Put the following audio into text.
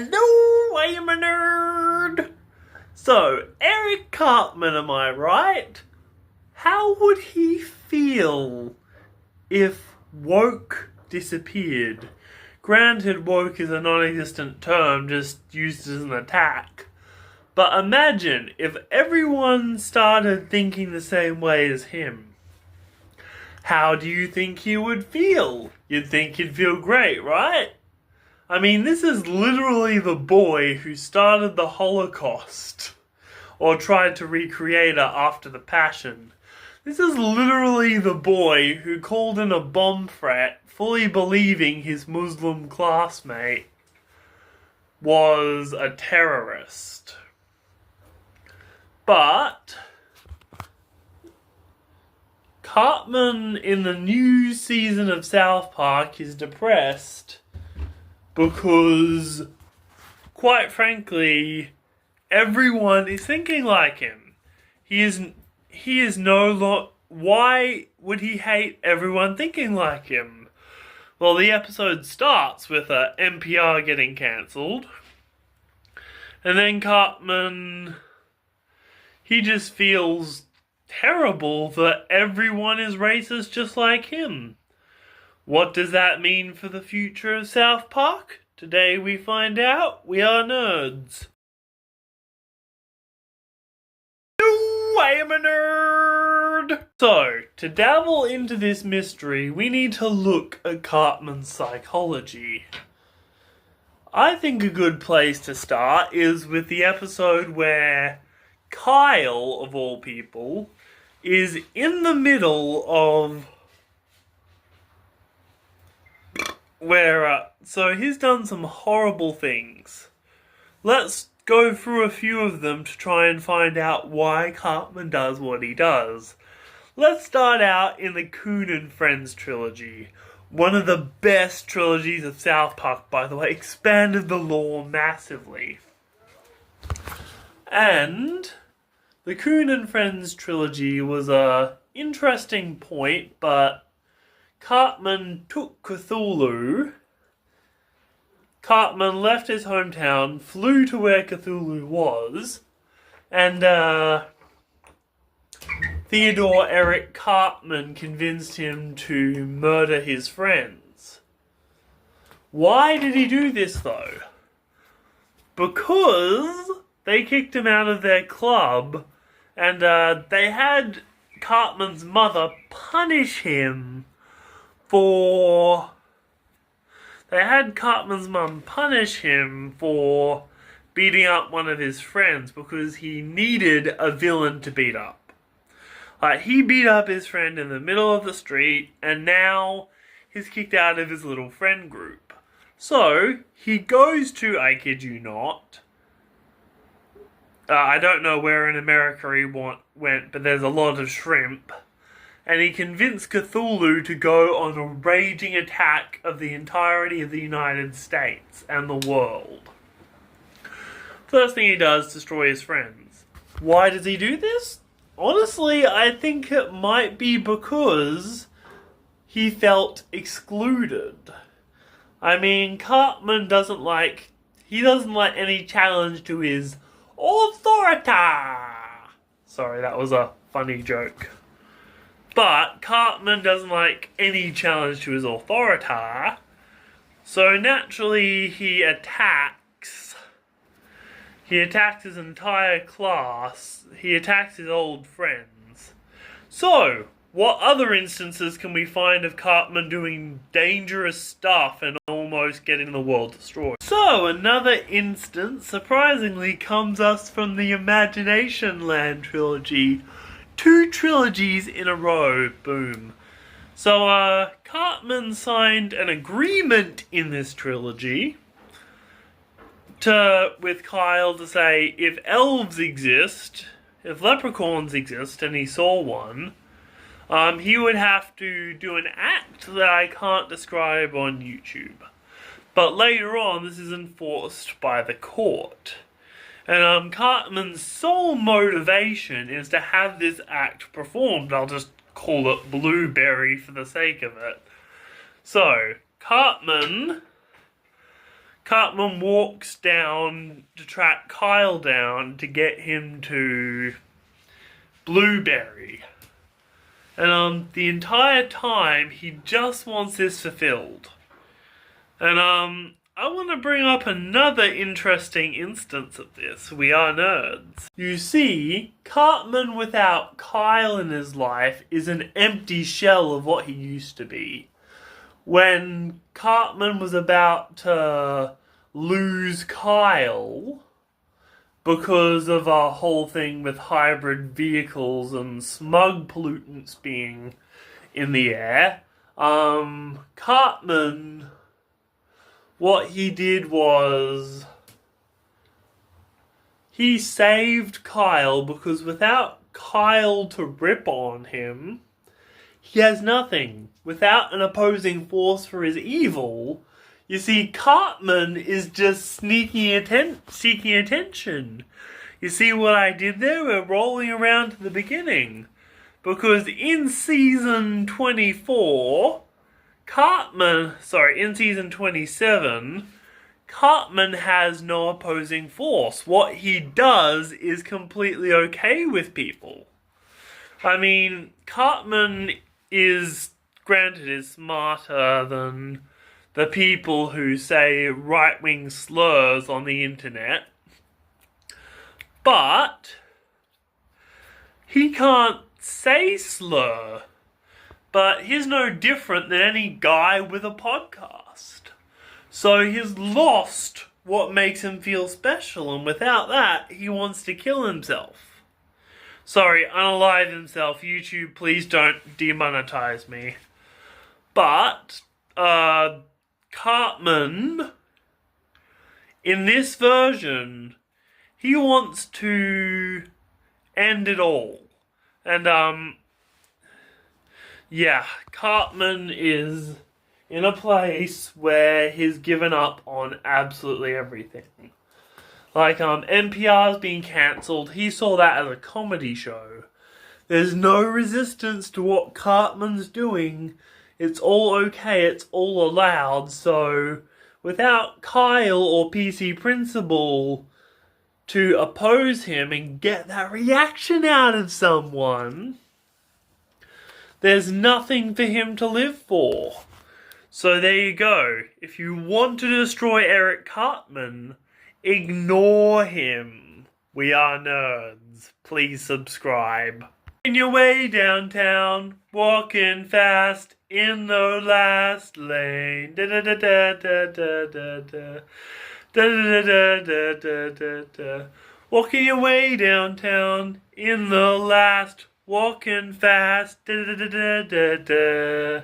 Hello, I am a nerd. So, Eric Cartman, am I right? How would he feel if woke disappeared? Granted, woke is a non-existent term just used as an attack. But imagine if everyone started thinking the same way as him. How do you think he would feel? You'd think he'd feel great, right? I mean, this is literally the boy who started the Holocaust, or tried to recreate it after the Passion. This is literally the boy who called in a bomb threat, fully believing his Muslim classmate was a terrorist. But Cartman in the new season of South Park is depressed because, quite frankly, everyone is thinking like him. He is why would he hate everyone thinking like him? Well, the episode starts with NPR getting cancelled. And then Cartman, he just feels terrible that everyone is racist just like him. What does that mean for the future of South Park? Today we find out. We are nerds. I am a nerd! So, to dabble into this mystery, we need to look at Cartman's psychology. I think a good place to start is with the episode where Kyle, of all people, is in the middle of so he's done some horrible things. Let's go through a few of them to try and find out why Cartman does what he does. Let's start out in the Coon and Friends trilogy. One of the best trilogies of South Park, by the way, expanded the lore massively. And the Coon and Friends trilogy was a interesting point, but Cartman took Cthulhu. Cartman left his hometown, flew to where Cthulhu was, and Theodore Eric Cartman convinced him to murder his friends. Why did he do this, though? Because they kicked him out of their club, and they had Cartman's mother punish him for... They had Cartman's mum punish him for beating up one of his friends because he needed a villain to beat up. He beat up his friend in the middle of the street, and now he's kicked out of his little friend group. So, he goes to, I kid you not, I don't know where in America he went, but there's a lot of shrimp. And he convinced Cthulhu to go on a raging attack of the entirety of the United States and the world. First thing he does, destroy his friends. Why does he do this? Honestly, I think it might be because he felt excluded. I mean, Cartman doesn't like any challenge to his authority. Sorry, that was a funny joke. But Cartman doesn't like any challenge to his authority, so naturally he attacks. He attacks his entire class. He attacks his old friends. So, what other instances can we find of Cartman doing dangerous stuff and almost getting the world destroyed? So, another instance, surprisingly, comes us from the Imagination Land trilogy. 2 trilogies in a row, boom. So, Cartman signed an agreement in this trilogy with Kyle to say if elves exist, if leprechauns exist, and he saw one, he would have to do an act that I can't describe on YouTube. But later on, this is enforced by the court. And Cartman's sole motivation is to have this act performed. I'll just call it Blueberry for the sake of it. So, Cartman Cartman walks down to track Kyle down to get him to Blueberry. And the entire time he just wants this fulfilled. And I want to bring up another interesting instance of this. We are nerds. You see, Cartman without Kyle in his life is an empty shell of what he used to be. When Cartman was about to lose Kyle because of our whole thing with hybrid vehicles and smog pollutants being in the air, Cartman, what he did was he saved Kyle, because without Kyle to rip on him, he has nothing. Without an opposing force for his evil, you see, Cartman is just seeking attention. You see what I did there? We're rolling around to the beginning. Because in season 24, in season 27, Cartman has no opposing force. What he does is completely okay with people. I mean, Cartman is smarter than the people who say right-wing slurs on the internet. But he can't say slur. But he's no different than any guy with a podcast. So he's lost what makes him feel special, and without that, he wants to kill himself. Sorry, unalive himself. YouTube, please don't demonetize me. But, Cartman, in this version, he wants to end it all. And, yeah, Cartman is in a place where he's given up on absolutely everything. Like, NPR's being cancelled. He saw that as a comedy show. There's no resistance to what Cartman's doing. It's all okay. It's all allowed. So, without Kyle or PC Principal to oppose him and get that reaction out of someone, there's nothing for him to live for. So there you go. If you want to destroy Eric Cartman, ignore him. We are nerds. Please subscribe. In your way downtown, walking fast in the last lane. Da da da da da da da da. Da da da da da da da. Walking your way downtown in the last, walking fast. Da da da da da da.